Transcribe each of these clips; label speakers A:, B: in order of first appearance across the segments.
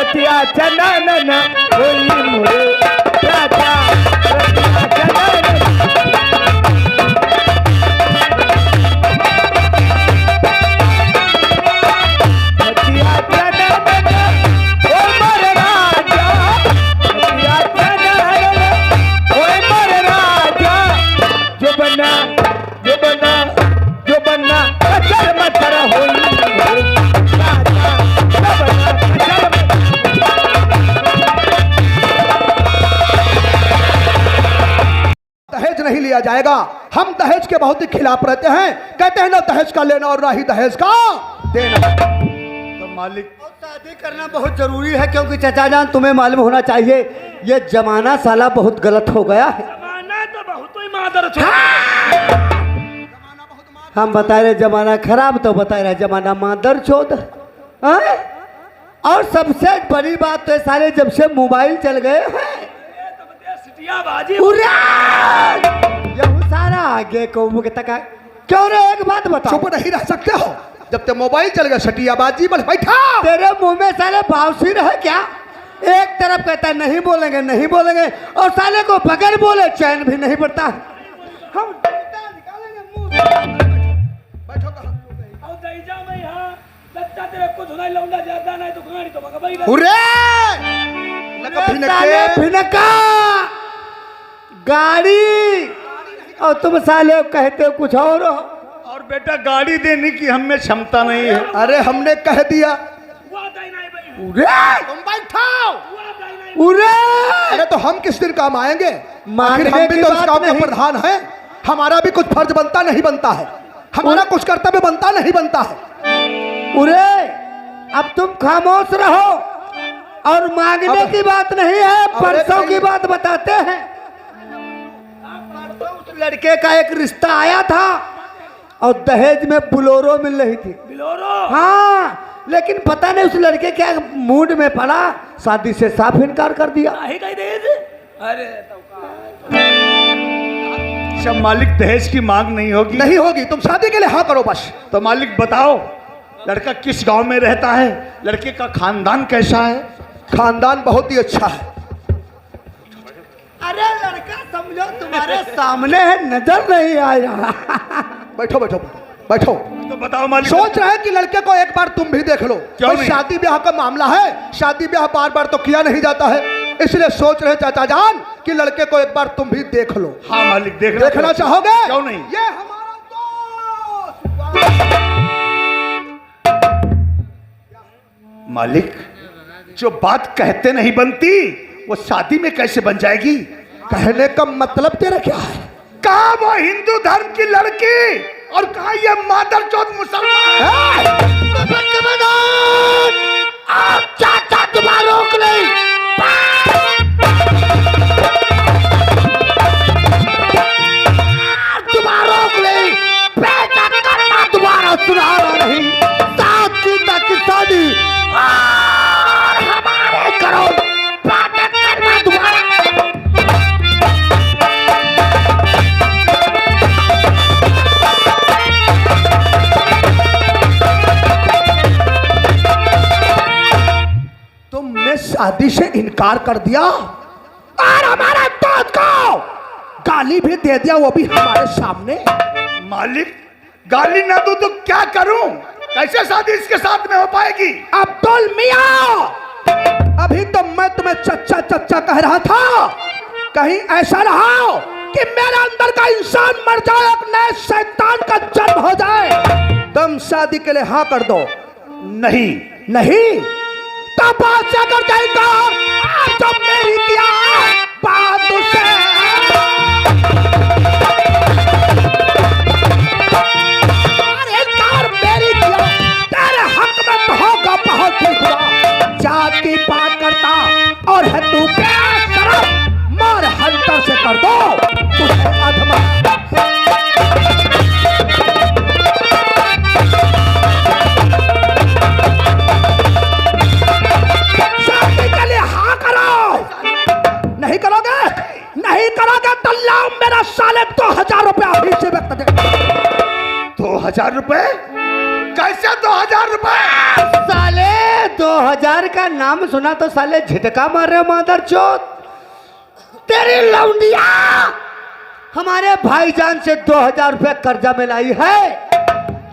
A: रतिया चनन होली मोरे राजा रतिया चनन रतिया चनन ओ मोरे राजा रतिया चनन ओ मोरे राजा जो बना अचर मचर होली मोरे राजा जो बना अचर
B: दहेज नहीं लिया जाएगा। हम दहेज के बहुत ही खिलाफ रहते हैं। कहते हैं ना दहेज का लेना और ना ही दहेज का देना।
C: तो मालिक शादी करना बहुत जरूरी है, क्योंकि चाचा जान तुम्हें मालूम होना चाहिए ये जमाना साला बहुत गलत हो गया है।
A: जमाना तो बहुत ही मादर
C: हम बता रहे जमाना खराब, तो बता रहे जमाना मादर चौध। और सबसे बड़ी बात तो सारे जब से मोबाइल चल गए हैं यह सारा आगे कौम के तक क्यों रे। एक बात बता,
B: चुप नहीं रह सकते हो। जब तक मोबाइल चल गया सटियाबाजी बस बैठा।
C: तेरे मुंह में साले बावसीर है क्या? एक तरफ कहता है नहीं बोलेंगे नहीं बोलेंगे, और साले को बगैर बोले चैन भी नहीं पड़ता। हम निकालेंगे मुंह से। बैठो फिनका गाड़ी, और तुम साले कहते हो कुछ और हो।
D: और बेटा गाड़ी देने की हमें क्षमता नहीं है।
B: अरे हमने कह दिया।
C: तुम बैठाओ।
B: अरे तो हम किस दिन काम आएंगे? आखिर हम भी तो इस काम के प्रधान हैं। हमारा भी कुछ फर्ज बनता नहीं बनता है, हमारा कुछ कर्तव्य बनता नहीं बनता है।
C: अब तुम खामोश रहो, और मांगने की बात नहीं है, परसों की बात बताते हैं। उस लड़के का एक रिश्ता आया था और दहेज में बुलोरो मिल रही थी।
A: बिलोरो?
C: हाँ, लेकिन पता नहीं उस लड़के क्या मूड में पड़ा, शादी से साफ इनकार कर दिया।
A: अरे
D: जब मालिक दहेज की मांग नहीं होगी
B: नहीं होगी, तुम शादी के लिए हाँ करो बस।
D: तो मालिक बताओ लड़का किस गांव में रहता है, लड़के का खानदान कैसा है?
B: खानदान बहुत ही अच्छा है।
C: अरे लड़का समझो तुम्हारे सामने है, नजर नहीं आया।
B: बैठो बैठो बैठो।
D: तो बताओ मालिक।
B: सोच रहे हैं कि लड़के को एक बार तुम भी देख लो।
D: क्यों नहीं?
B: शादी ब्याह का मामला है, शादी ब्याह बार बार तो किया नहीं जाता है, इसलिए सोच रहे चाचा जान कि लड़के को एक बार तुम भी देख लो।
D: हाँ मालिक
B: देखना चाहोगे?
D: क्यों नहीं?
B: ये हमारा दोस्त।
D: मालिक जो बात कहते नहीं बनती वो शादी में कैसे बन जाएगी?
B: कहने का मतलब तेरा क्या है?
D: कहा वो हिंदू धर्म की लड़की और कहा ये मादर चौथ मुसलमान।
C: आप चाचा तुम्हारा रोक नहीं। तुम्हारा रोक नहीं, बेटा करना तुम्हारा सुधारा नहीं। साथ की तक शादी और हमारे करो, बेटा करना तुम्हारा।
B: तुमने शादी से इनकार कर दिया और हमारे दोस्त को गाली भी दे दिया, वो भी हमारे सामने।
D: मालिक गाली ना दूं तो क्या करूं? कैसे शादी इसके साथ में हो पाएगी?
B: अब्दुल मियां, अभी तो मैं तुम्हें चच्चा चच्चा कह रहा था, कहीं ऐसा रहा कि मेरे अंदर का इंसान मर जाए, एक नए शैतान का जन्म हो जाए। तुम शादी के लिए हाँ कर दो।
D: नहीं
B: नहीं तो बात से कर जाएगा। तो मेरी किया बात से तेरे हक में तो होगा बहुत ठीक हुआ। जाति बात करता और है तू बेशरम, मार हंटर से कर दो तुझे अधमा। शादी के लिए हाँ करो। नहीं करोगे, नहीं करोगे तो लाओ मेरा साले 2000 रुपया अभी से व्यक्त दे।
D: 2000 रुपए? कैसे 2000 रुपए?
C: साले 2000 का का नाम सुना तो साले झटका मार रहे हो मादर चोत। तेरी लौंडिया हमारे भाईजान से 2000 रुपये कर्जा में लाई है।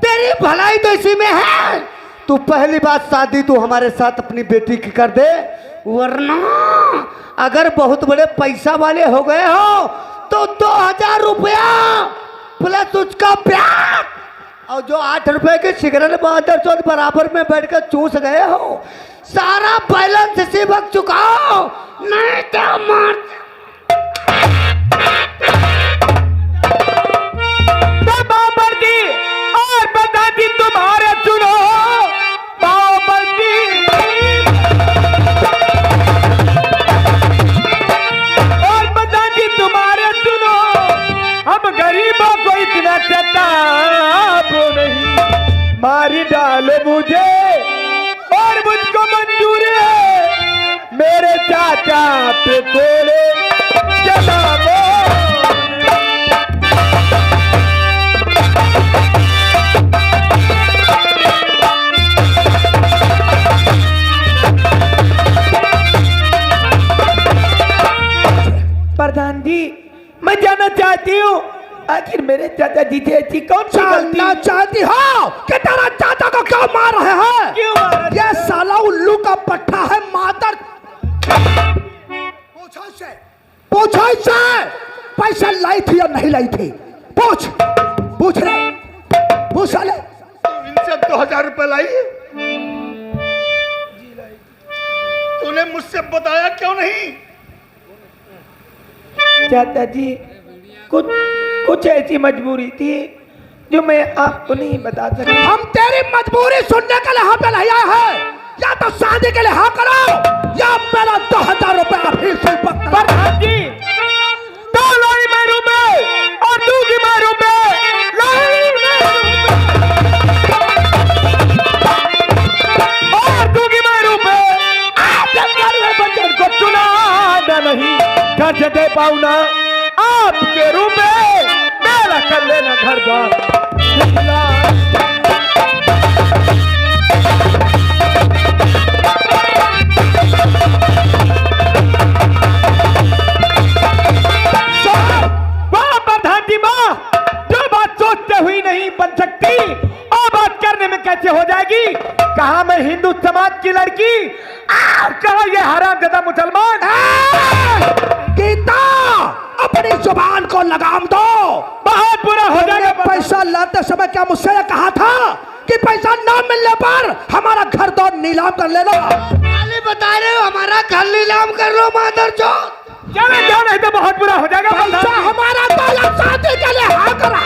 C: तेरी भलाई तो इसी में है। तू पहली बात शादी तू हमारे साथ अपनी बेटी की कर दे, वरना अगर बहुत बड़े पैसा वाले हो गए हो तो 2000 रुपया प्लस उसका प्यार और जो 8 रुपए की सिगरेट मादर चौथ बराबर में बैठकर चूस गए हो, सारा बैलेंस इसी वक्त चुकाओ, नहीं तो मार।
A: बाबरजी और बताती तुम्हारे सुनो बाबरजी और बताती तुम्हारे सुनो, हम गरीबों को इतना चताब नहीं, मारी डालो मुझे और मुझको मंजूर है, मेरे चाचा पे बोले जनाबो। प्रधान जी मैं जानना चाहती हूँ आखिर मेरे चाचा जी से ऐसी कौन सी गलती
B: जानना चाहती हो कि तेरा चाचा को क्यों मार रहे हैं?
A: क्यों मार रहे?
B: ये साला उल्लू का पट्टा है मादर। पूछो इससे पैसा लाई थी या नहीं लाई थी? पूछ ले, पूछ साले।
D: इनसे 2000 रुपए लाई? तूने मुझसे बताया क्यों नहीं?
A: चाचा जी कुछ ऐसी मजबूरी थी जो मैं आपको नहीं बता सकता।
B: हम तेरी मजबूरी सुनने के लिए यहाँ पे नहीं आए हैं। या तो शादी के लिए हाँ करो या मेरा 2000 रुपए अभी से पक्का।
A: प्रधान जी दो लाई मारू मैं और दूसरी मारू मैं, और दूसरी मारू मैं। आप जब बच्चन को चुना नहीं घर से दे पाऊ ना, आपके रूप में मेरा कर लेना घर द्वार। प्रधान जी माँ जो बात सोचते हुई नहीं बन सकती और बात करने में कैसे हो जाएगी? कहा मैं हिंदू समाज की लड़की और कहा ये हरामजादा मुसलमान।
B: गीता अपनी जुबान को लगाम दो।
A: बहुत बुरा हो जाएगा।
B: पैसा लाते समय क्या मुझसे ये कहा था कि पैसा ना मिलने पर हमारा घर दौर नीलाम कर लेना?
C: बता रहे हो हमारा घर नीलाम कर लो मादर चोत।
A: चले जाओ नहीं तो बहुत बुरा हो जाएगा।
B: पैसा हमारा दौलत शादी के लिए हाँ करा।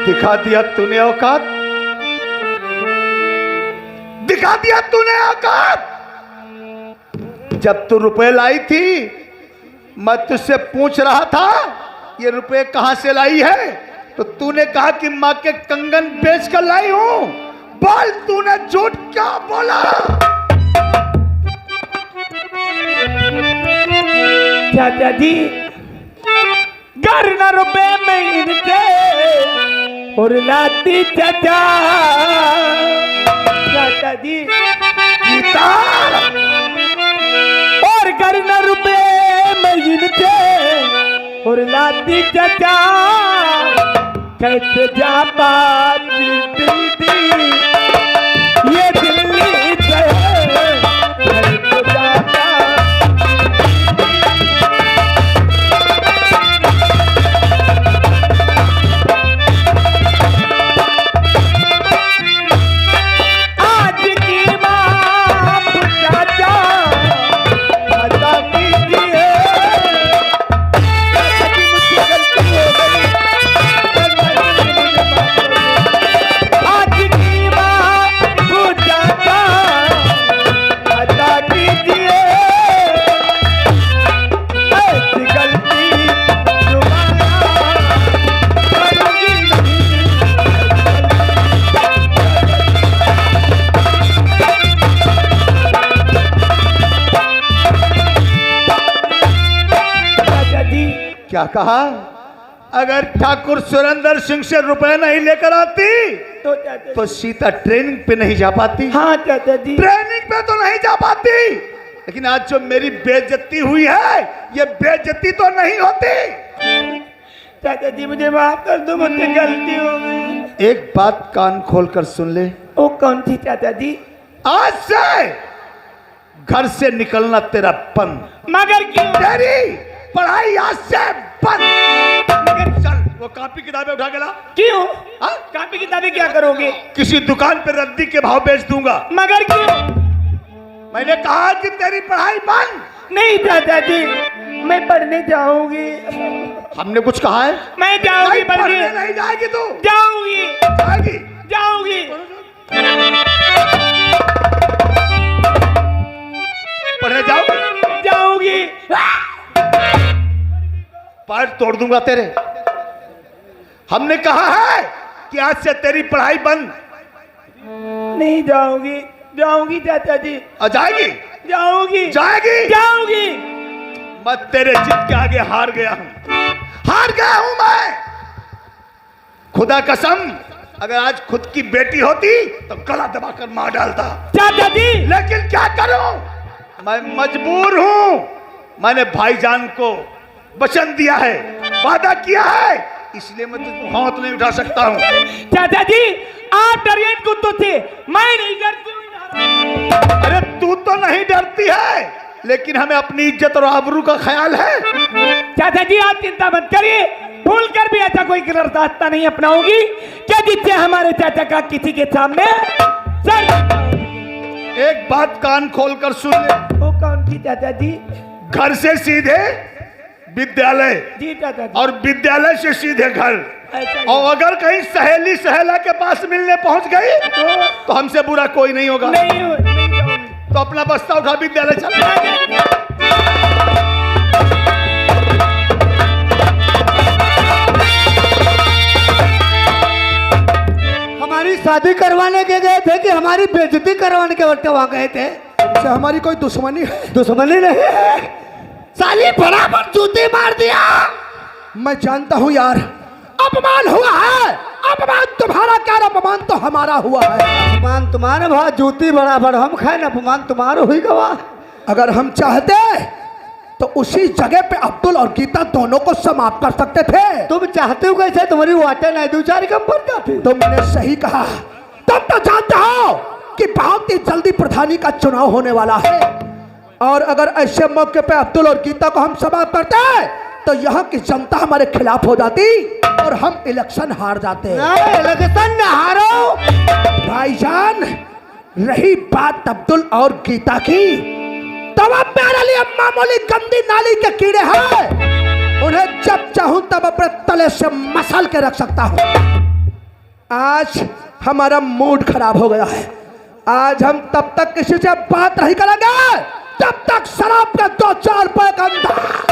D: दिखा दिया तूने औकात, दिखा दिया तूने औकात। जब तू रुपए लाई थी मैं तुझसे पूछ रहा था ये रुपए कहां से लाई है, तो तूने कहा कि मां के कंगन बेच कर लाई हूं। बोल तूने झूठ क्या बोला?
A: चाचा जी घर न रुपए में इनसे और लाती चाचा। चाचा जी
D: गीता
A: और चाचा कैसे जा पाती दीदी ये दिल्ली से कैसे जाता आज की माफ चाचा अदा कीजिए मुझसे गलती हो गई आज की माफ चाचा अदा कीजिए ऐसी गलती दोबारा करूंगी चाचा जी
D: क्या कहा? अगर ठाकुर सुरेंद्र सिंह से रुपए नहीं लेकर आती
A: तो चाचा
D: तो सीता ट्रेनिंग पे नहीं जा पाती।
A: हाँ चाचा जी
D: ट्रेनिंग पे तो नहीं जा पाती, लेकिन आज जो मेरी बेइज्जती हुई है ये बेइज्जती तो नहीं होती।
A: चाचा जी मुझे माफ कर दो मुझसे गलती हो गई।
D: एक बात कान खोलकर सुन ले,
A: वो कौन सी चाचा जी?
D: आज से घर से निकलना तेरा बंद।
A: मगर क्यों?
D: तेरी पढ़ाई आज से बंद।
A: मगर
D: चल वो कापी किताबें उठा के ला।
A: क्यों?
D: हाँ?
A: कापी किताबें क्या करोगे?
D: किसी दुकान पे रद्दी के भाव बेच दूंगा।
A: मगर क्यों?
D: मैंने कहा कि तेरी पढ़ाई बंद।
A: नहीं चाचा जी मैं पढ़ने जाऊंगी।
D: हमने कुछ कहा है?
A: मैं जाऊंगी
D: नहीं, पढ़ने
A: पढ़ने
D: नहीं जाएगी तू।
A: जाऊंगी
D: जाएगी।
A: जाऊंगी
D: पढ़ने जाओ।
A: जाऊंगी।
D: पैर तोड़ दूंगा तेरे। हमने कहा है कि आज से तेरी पढ़ाई बंद।
A: नहीं जाऊंगी जाऊंगी चाचा जी
D: और जाएगी।
A: जाऊंगी
D: जाएगी।
A: जाऊंगी।
D: मैं तेरे जिद के आगे हार गया हूं। हार गया हूं मैं। खुदा कसम अगर आज खुद की बेटी होती तो गला दबाकर मार डालता।
A: चाचा जी
D: लेकिन क्या करूं, मैं मजबूर हूं। मैंने भाईजान को वचन दिया है, वादा किया है, इसलिए मैं तुझको हाथ नहीं उठा सकता हूं।
A: चाचा जी आप डरियन कुत्तों थे, मैं नहीं डरती हूं।
D: अरे तू तो नहीं डरती है, लेकिन हमें अपनी इज्जत और आबरू का ख्याल है।
A: चाचा जी आप चिंता मत करिए, भूल कर भी ऐसा कोई गलत रास्ता नहीं अपनाऊंगी क्या जिससे हमारे चाचा का किसी के सामने सर।
D: एक बात कान खोलकर सुन ले,
A: वो कौन सी चाचा जी?
D: घर से सीधे विद्यालय
A: जी चाचा जी।
D: और विद्यालय से सीधे घर।
A: ऐसा ही।
D: और अगर कहीं सहेली सहेला के पास मिलने पहुंच गई तो हमसे बुरा कोई नहीं होगा।
A: नहीं जाऊंगी।
D: तो अपना बस्ता उठा विद्यालय चल।
C: हमारी शादी करवाने के गए थे कि हमारी बेइज्जती करवाने के वक्त वहां गए थे?
B: से हमारी कोई दुश्मनी है?
C: दुश्मनी नहीं है, साली बराबर जूती मार दिया।
B: मैं जानता हूँ यार, अपमान हुआ है। अपमान तुम्हारा क्या, अपमान तो हमारा हुआ है।
C: अपमान तुम्हारे भाई, जूती बराबर हम खाए ना, अपमान तुम्हारा हुई गवा।
B: अगर हम चाहते तो उसी जगह पे अब्दुल और गीता दोनों को समाप्त कर सकते थे।
C: तुम चाहते हो कैसे? तुम्हारी वाटे नहीं दो चार कम पड़ जाती।
B: तुमने सही कहा। तुम तो जानते हो कि बहुत ही जल्दी प्रधानी का चुनाव होने वाला है, और अगर ऐसे मौके पे अब्दुल और गीता को हम समाप्त करते तो यहाँ की जनता हमारे खिलाफ हो जाती और हम इलेक्शन हार जाते।
C: नहीं, इलेक्शन न हारो।
B: भाईजान रही बात अब्दुल और गीता की, तब अब मेरे लिए मामूली गंदी नाली के कीड़े हैं। उन्हें जब चाहूं तब अपने तले से मसल के रख सकता हूं। आज हमारा मूड खराब हो गया है। आज हम तब तक किसी से बात नहीं करेंगे जब तक शराब का 2-4 पैक अंदर।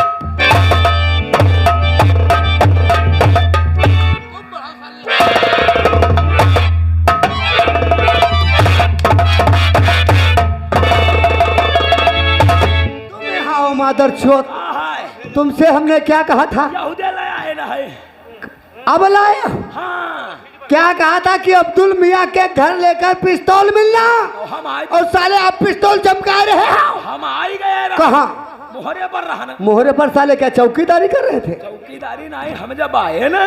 C: मादर चोत, तुमसे हमने क्या कहा था? अब लाया।
A: हाँ।
C: क्या कहा था कि अब्दुल मियाँ के घर लेकर पिस्तौल मिलना,
A: हम आए
C: और साले आप पिस्तौल चमका रहे हो।
A: हम आ ही गए।
C: कहा
A: मोहरे पर रहा ना।
C: मोहरे पर साले क्या चौकीदारी कर रहे थे?
A: चौकीदारी नहीं, हम जब आए ना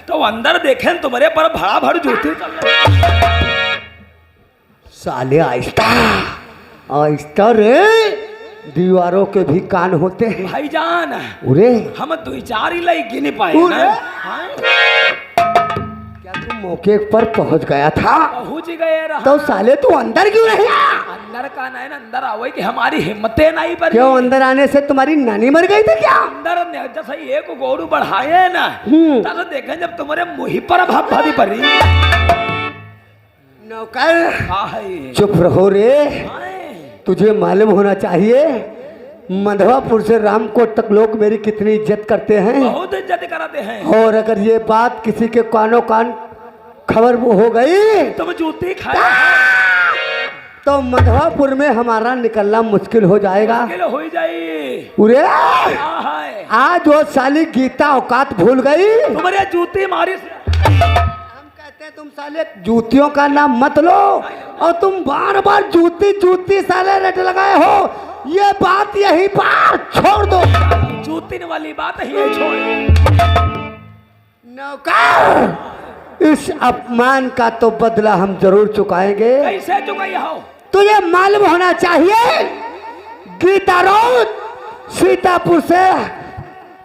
A: तो अंदर देखे तुम्हारे पर भड़ा भड़ जूते चल रहे।
C: साले आहिस्ता आहिस्ता रे, दीवारों के भी कान होते हैं
A: भाईजान।
C: उरे
A: हम 2-4 ही लाई गिन पाए
C: उरे।
A: ना। हाँ?
C: क्या तू मौके पर पहुंच गया था?
A: पहुंच गए रहा।
C: तो साले तू अंदर क्यों नहीं आया?
A: अंदर का नहीं ना, अंदर आओ कि हमारी हिम्मतें नहीं पर।
C: क्यों अंदर आने से तुम्हारी नानी मर गई थी क्या?
A: अंदर जैसे एक गोरू बढ़ाए ना तब देखें जब तुम्हारे मुही पर भाभी पड़ी।
C: नौकर
A: हाँ है।
C: चुप रहो रे,
A: हाँ।
C: तुझे मालूम होना चाहिए मधवापुर से रामकोट तक लोग मेरी कितनी इज्जत करते हैं।
A: बहुत इज्जत कराते हैं।
C: और अगर ये बात किसी के कानों कान खबर वो हो गई
A: तुम जूती खाए
C: तो मधवापुर में हमारा निकलना मुश्किल हो जाएगा।
A: हो जाए।
C: उरे
A: हाँ है।
C: आज वो साली गीता औकात भूल गई।
A: तुम्हारे जूती मारी
C: हम कहते हैं तुम साले जूतियों का नाम मत लो, और तुम बार बार जूती जूती साले रट लगाए हो। ये बात यहीं पर छोड़ दो।
A: जूती वाली बात ही है, छोड़।
C: नौकर, इस अपमान का तो बदला हम जरूर चुकाएंगे।
A: कैसे चुकाई हो?
C: तुझे मालूम होना चाहिए गीता रोज सीतापुर से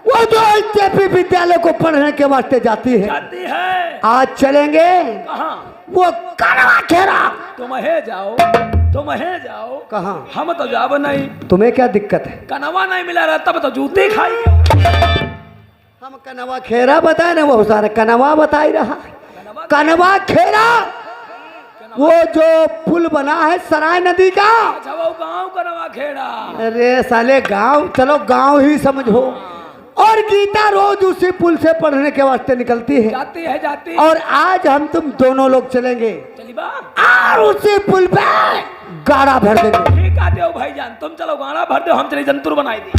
C: वो जो जेपी विद्यालय को पढ़ने के वास्ते जाती है।
A: जाती है।
C: आज चलेंगे
A: कहाँ?
C: वो कड़वा खेरा।
A: तुम्हें जाओ, तुम्हें जाओ।
C: कहाँ?
A: हम तो जाब नहीं।
C: तुम्हें क्या दिक्कत है?
A: कनवा नहीं मिला रहा तब तो जूती खाई।
C: हम कनवा खेरा बताए ना, वो सारे कनवा बता ही रहा। कनवा खेरा वो जो पुल बना है सराय नदी का।
A: अच्छा वो गाँव कनवा खेड़ा।
C: अरे साले गांव, चलो गांव ही समझो। और गीता रोज उसी पुल से पढ़ने के वास्ते निकलती है।
A: जाती है, जाती है।
C: और आज हम तुम दोनों लोग चलेंगे
A: चली बा।
C: और उसी पुल पे गाड़ा भर देंगे।
A: ठीक आते हो भाईजान, तुम चलो गाना भर दो, हम चले जंतुर बनाई दी।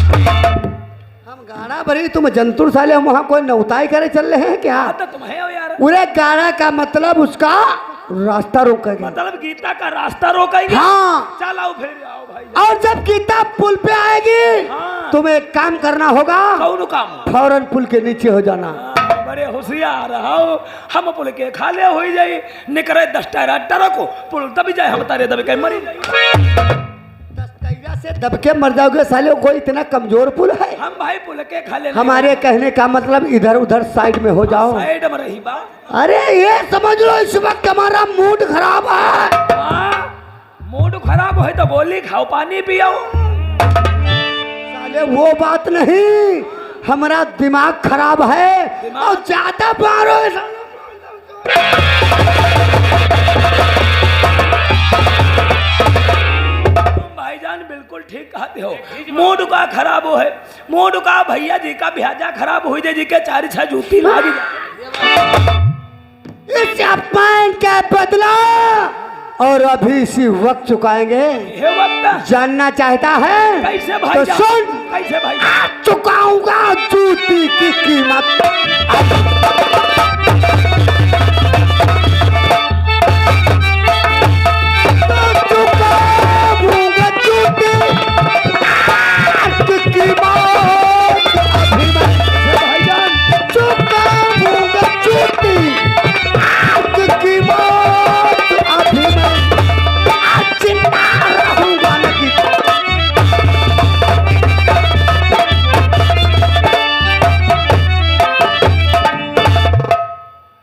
C: हम गाड़ा भरी, तुम जंतुर साले, हम वहाँ कोई नौताई करे चल रहे हैं क्या?
A: तो तुम्हें हो यार।
C: पूरे गाड़ा का मतलब उसका रास्ता रोकेंगे।
A: मतलब गीता का रास्ता रोकेंगे।
C: हाँ।
A: चलो फिर आओ भाई।
C: और जब गीता पुल पे आएगी
A: हाँ।
C: तुम्हें एक काम करना होगा।
A: कौन काम?
C: फौरन पुल के नीचे हो जाना।
A: हाँ, बड़े होशियार हो। हम पुल के खाले हो जाए, निकरे 10 टायर को पुल दब जाए, हम तारे दब के मरी जाए।
C: से दब के मर जाओगे साले, कोई इतना कमजोर पुल है?
A: हम भाई पुल के खाले
C: हमारे कहने का मतलब इधर उधर साइड में हो जाओ।
A: साइड में रही बा।
C: अरे ये समझ लो इस वक्त हमारा मूड खराब है।
A: मूड खराब है तो गोली खाओ, पानी पियो।
C: साले वो बात नहीं, हमारा दिमाग खराब है और ज्यादा मारोगे।
A: भाईजान बिल्कुल ठीक कहते हो। मूड का खराब हो है, मूड का भैया जी का भ्याजा खराब हो जाए जी के 4-6 जूती लाग जाए।
C: इस अपमान का बदला और अभी इसी वक्त चुकाएंगे।
A: ये वक्त
C: जानना चाहता है
A: कैसे
C: तो
A: भाईजान?
C: सुन,
A: कैसे भाई?
C: चुकाऊंगा जूती की कीमत। चुकाऊंगा जूती की कीमत।
A: भाईजान
C: चुकाऊंगा जूती की कीमत। अभी मैं चिंता रहूंगा नहीं।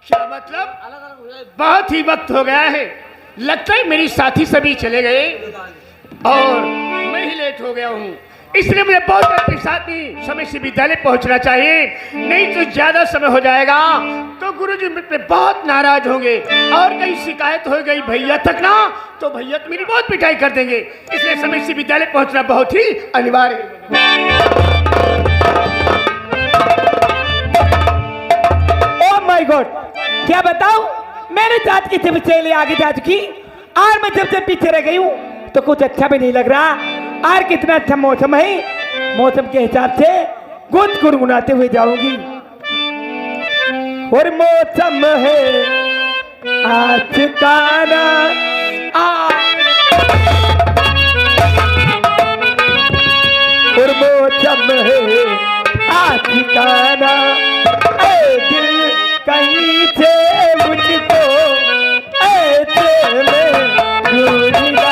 E: क्या मतलब? बहुत ही वक्त हो गया है, लगता है मेरी साथी सभी चले गए और मैं ही लेट हो गया हूँ। इसलिए मुझे बहुत अपने साथी समय से विद्यालय पहुँचना चाहिए, नहीं तो ज्यादा समय हो जाएगा तो गुरुजी मुझ पे बहुत नाराज होंगे और कहीं शिकायत हो गई भैया तक ना तो भैया तो मेरी बहुत पिटाई कर देंगे। इसलिए समय से विद्यालय पहुँचना बहुत ही अनिवार्य है।
F: ओह माय गॉड, क्या बताऊं, मैंने जात की पीछे आगे जा चुकी और मैं जब पीछे रह गई हूँ तो कुछ अच्छा भी नहीं लग रहा। और कितना अच्छा मौसम है, मौसम के हिसाब से कुछ गुनगुनाते हुए जाऊंगी। और मौसम है आज का ना और मौसम है आशिकाना, ऐ दिल कहीं से मुझको ऐसे में ढूंढना,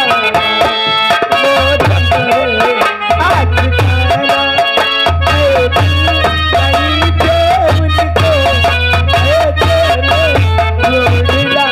F: मौसम है आशिकाना, ऐ दिल कहीं से मुझको ऐसे में ढूंढना।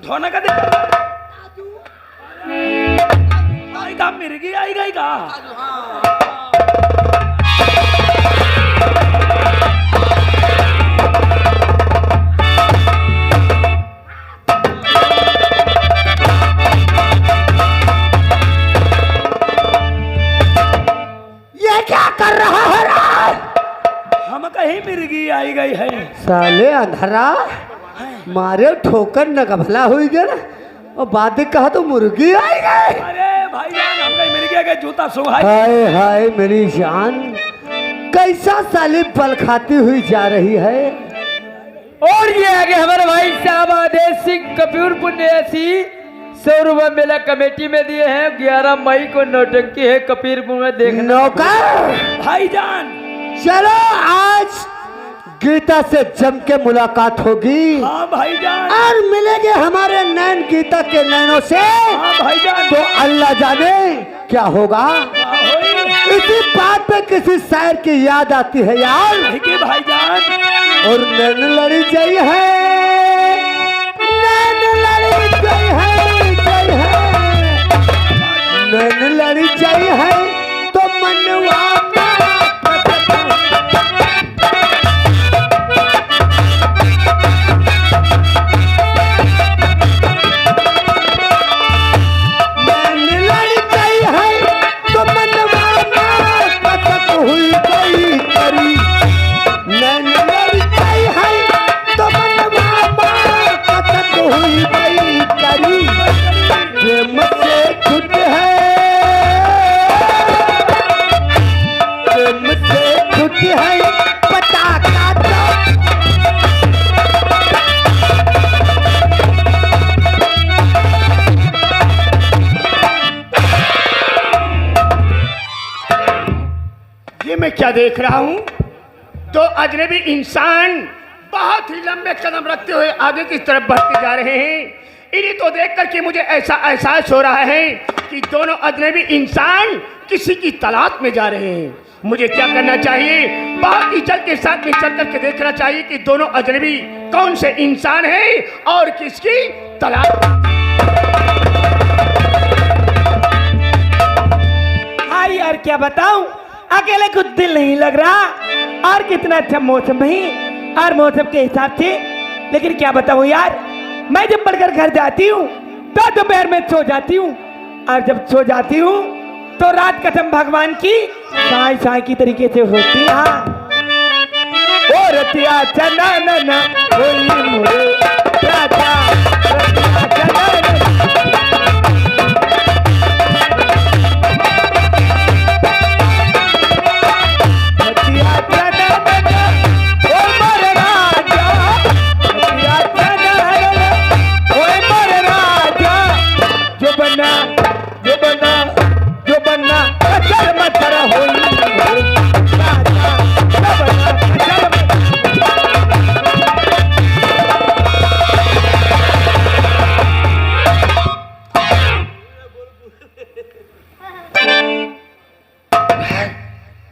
F: धोना का देखा मिर्गी आई गई का
C: ये क्या कर रहा है राज?
F: हम कहीं मिर्गी आई गई है।
C: साले अंधरा मारे ठोकर न भला हुई गया ना, और बाद में कहा तो मुर्गी आई गई।
F: अरे भाई जान हम कहीं मिर्गी के जूता सुहाई।
C: हाय हाय मेरी जान, कैसा साली बल खाती हुई जा रही है।
F: और ये आगे हमारे भाई साहब आदेश सिंह कपूरपुर ने ऐसी 100 रुपए मेला कमेटी में दिए हैं। 11 मई को नौटंकी है कबीरपुर में देखना।
C: नौकर
F: भाईजान
C: चलो आज गीता से जम के मुलाकात होगी।
F: हाँ भाईजान।
C: और मिलेंगे हमारे नैन गीता के नैनों से।
F: हाँ भाईजान।
C: तो अल्लाह जाने क्या होगा। इसी बात पे किसी शायर की याद आती है यार।
F: भाईजान।
C: और नैन लड़ी जई है, नैन लड़ी जई है, जई है, नैन लड़ी जई है तो मनवा
E: मैं क्या देख रहा हूं? दो अजनबी इंसान बहुत ही लंबे कदम रखते हुए आगे की तरफ बढ़ते जा रहे हैं। इन्हें तो देख करके मुझे ऐसा एहसास हो रहा है कि दोनों अजनबी इंसान किसी की तलाश में जा रहे हैं। मुझे क्या करना चाहिए? बहुत ही जल्द के साथ में चल करके देखना चाहिए कि दोनों अजनबी कौन से इंसान हैं और किसकी तलाश।
F: हाँ यार क्या बताऊं, अकेले कुछ दिल नहीं लग रहा। और कितना अच्छा मौसम है और मौसम के हिसाब से। लेकिन क्या बताऊं यार, मैं जब पढ़कर घर जाती हूँ तो दोपहर में सो जाती हूँ, और जब सो जाती हूँ तो रात कसम भगवान की साई साई की तरीके से होती है। ओ रतिया चना नना होली मोरे राजा, रतिया चना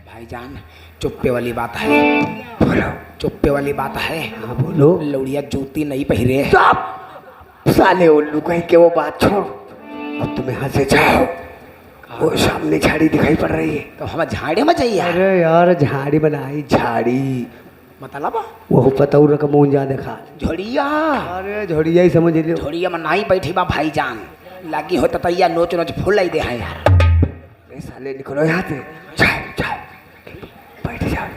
G: भाईजान चुप्पे वाली बात है, बोलो।
F: चुप्पे वाली बात है।
C: हाँ बोलो।
F: लौड़िया जूती नहीं पहिरे।
C: स्टॉप साले उल्लू कहीं के वो बात छोड़, अब तुम यहाँ से जाओ। वो सामने झाड़ी दिखाई पड़ रही है।
F: तो हम झाड़े में चाहिए।
C: अरे यार झाड़ी बनाई झाड़ी,
F: मतलब
C: वो पतऊ रकम मुंजा देखा।
F: झोड़िया।
C: अरे झोड़िया ही समझ लियो।
F: झोड़िया में नहीं बैठी बा भाईजान, लागी हो तो तैया नोच नोच फूल ही दे है यार।
C: साले निकलो यहाँ से, जाओ जाओ बैठ जाओ।